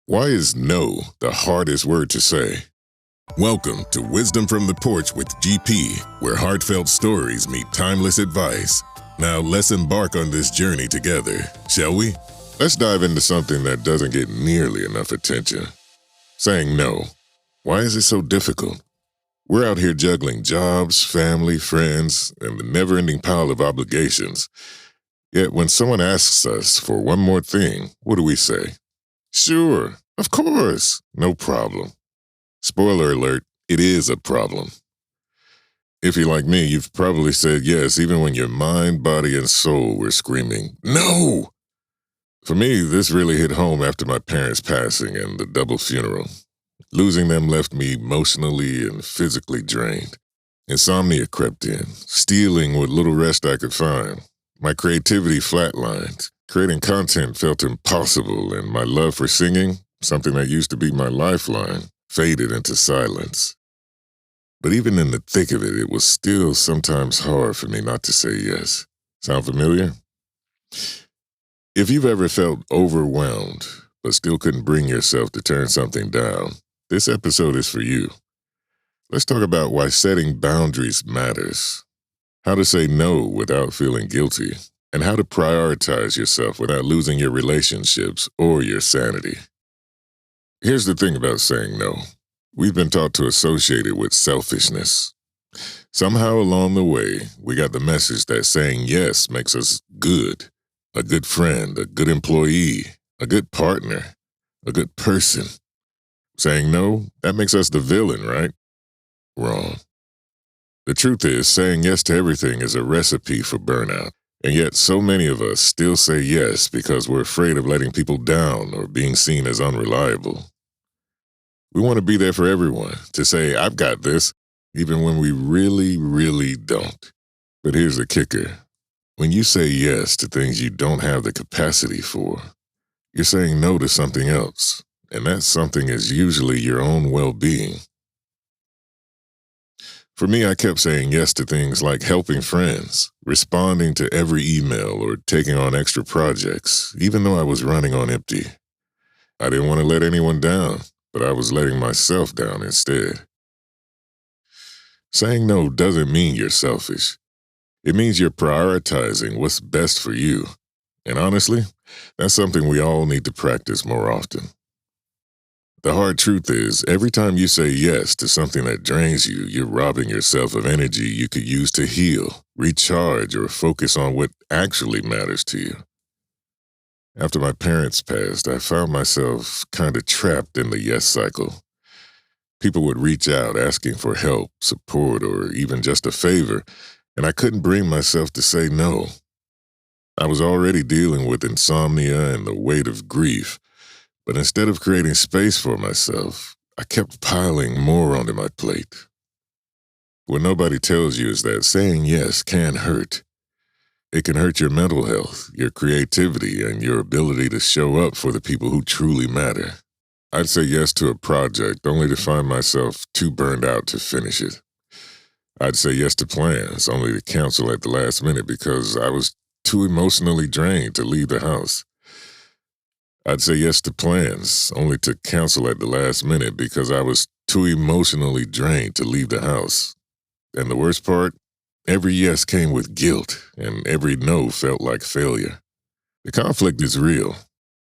Why is no the hardest word to say? Welcome to Wisdom from the Porch with GP, where heartfelt stories meet timeless advice. Now let's embark on this journey together, shall we? Let's dive into something that doesn't get nearly enough attention. Saying no. Why is it so difficult? We're out here juggling jobs, family, friends, and the never-ending pile of obligations. Yet when someone asks us for one more thing, what do we say? Sure, of course, no problem. Spoiler alert, it is a problem. If you're like me, you've probably said yes even when your mind, body, and soul were screaming, no! For me, this really hit home after my parents' passing and the double funeral. Losing them left me emotionally and physically drained. Insomnia crept in, stealing what little rest I could find. My creativity flatlined. Creating content felt impossible, and my love for singing, something that used to be my lifeline, faded into silence. But even in the thick of it, it was still sometimes hard for me not to say yes. Sound familiar? If you've ever felt overwhelmed, but still couldn't bring yourself to turn something down, this episode is for you. Let's talk about why setting boundaries matters, how to say no without feeling guilty, and how to prioritize yourself without losing your relationships or your sanity. Here's the thing about saying no. We've been taught to associate it with selfishness. Somehow along the way, we got the message that saying yes makes us good, a good friend, a good employee, a good partner, a good person. Saying no, that makes us the villain, right? Wrong. The truth is, saying yes to everything is a recipe for burnout. And yet so many of us still say yes because we're afraid of letting people down or being seen as unreliable. We want to be there for everyone, to say, I've got this, even when we really don't. But here's the kicker. When you say yes to things you don't have the capacity for, you're saying no to something else. And that something is usually your own well-being. For me, I kept saying yes to things like helping friends, responding to every email, or taking on extra projects, even though I was running on empty. I didn't want to let anyone down, but I was letting myself down instead. Saying no doesn't mean you're selfish. It means you're prioritizing what's best for you. And honestly, that's something we all need to practice more often. The hard truth is, every time you say yes to something that drains you, you're robbing yourself of energy you could use to heal, recharge, or focus on what actually matters to you. After my parents passed, I found myself kind of trapped in the yes cycle. People would reach out asking for help, support, or even just a favor, and I couldn't bring myself to say no. I was already dealing with insomnia and the weight of grief. But instead of creating space for myself, I kept piling more onto my plate. What nobody tells you is that saying yes can hurt. It can hurt your mental health, your creativity, and your ability to show up for the people who truly matter. I'd say yes to a project only to find myself too burned out to finish it. I'd say yes to plans only to cancel at the last minute because I was too emotionally drained to leave the house. I'd say yes to plans, only to cancel at the last minute because I was too emotionally drained to leave the house. And the worst part, every yes came with guilt, and every no felt like failure. The conflict is real.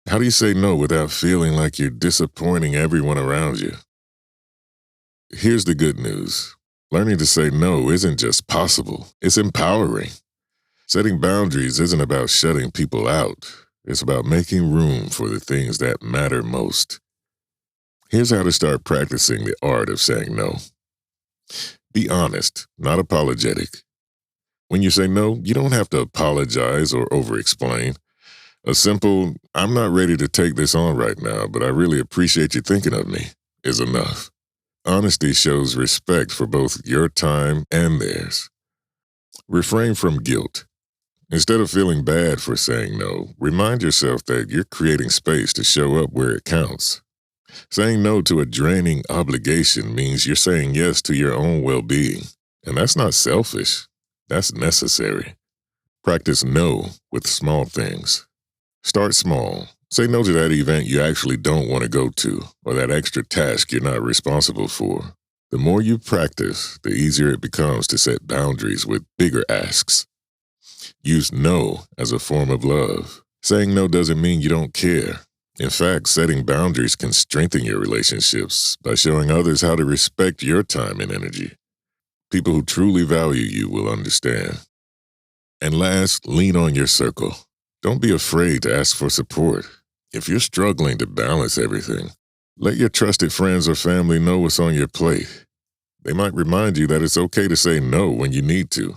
How do you say no without feeling like you're disappointing everyone around you? Here's the good news. Learning to say no isn't just possible, it's empowering. Setting boundaries isn't about shutting people out. It's about making room for the things that matter most. Here's how to start practicing the art of saying no. Be honest, not apologetic. When you say no, you don't have to apologize or over-explain. A simple, I'm not ready to take this on right now, but I really appreciate you thinking of me, is enough. Honesty shows respect for both your time and theirs. Refrain from guilt. Instead of feeling bad for saying no, remind yourself that you're creating space to show up where it counts. Saying no to a draining obligation means you're saying yes to your own well-being. And that's not selfish. That's necessary. Practice no with small things. Start small. Say no to that event you actually don't want to go to, or that extra task you're not responsible for. The more you practice, the easier it becomes to set boundaries with bigger asks. Use no as a form of love. Saying no doesn't mean you don't care. In fact, setting boundaries can strengthen your relationships by showing others how to respect your time and energy. People who truly value you will understand. And last, lean on your circle. Don't be afraid to ask for support. If you're struggling to balance everything, let your trusted friends or family know what's on your plate. They might remind you that it's okay to say no when you need to.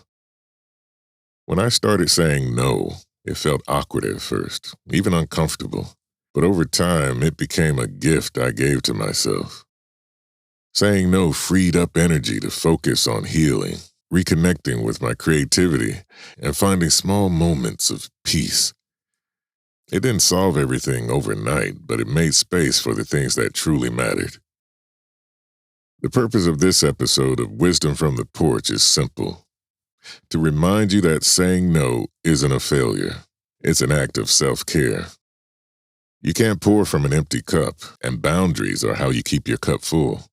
When I started saying no, it felt awkward at first, even uncomfortable. But over time, it became a gift I gave to myself. Saying no freed up energy to focus on healing, reconnecting with my creativity, and finding small moments of peace. It didn't solve everything overnight, but it made space for the things that truly mattered. The purpose of this episode of Wisdom from the Porch is simple: to remind you that saying no isn't a failure. It's an act of self-care. You can't pour from an empty cup, and boundaries are how you keep your cup full.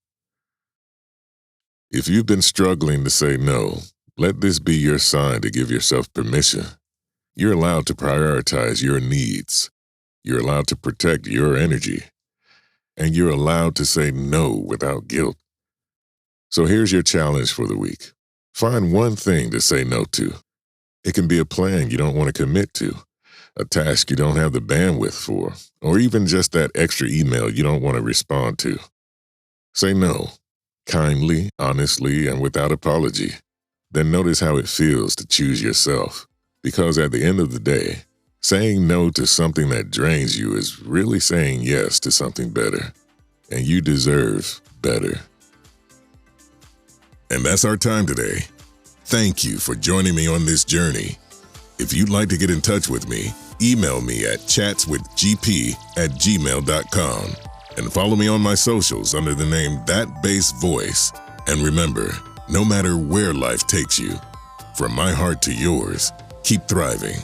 If you've been struggling to say no, let this be your sign to give yourself permission. You're allowed to prioritize your needs. You're allowed to protect your energy. And you're allowed to say no without guilt. So here's your challenge for the week. Find one thing to say no to. It can be a plan you don't want to commit to, a task you don't have the bandwidth for, or even just that extra email you don't want to respond to. Say no, kindly, honestly, and without apology. Then notice how it feels to choose yourself. Because at the end of the day, saying no to something that drains you is really saying yes to something better. And you deserve better. And that's our time today. Thank you for joining me on this journey. If you'd like to get in touch with me, email me at chatswithgp@gmail.com and follow me on my socials under the name thatbassvoice. And remember, no matter where life takes you, from my heart to yours, keep thriving.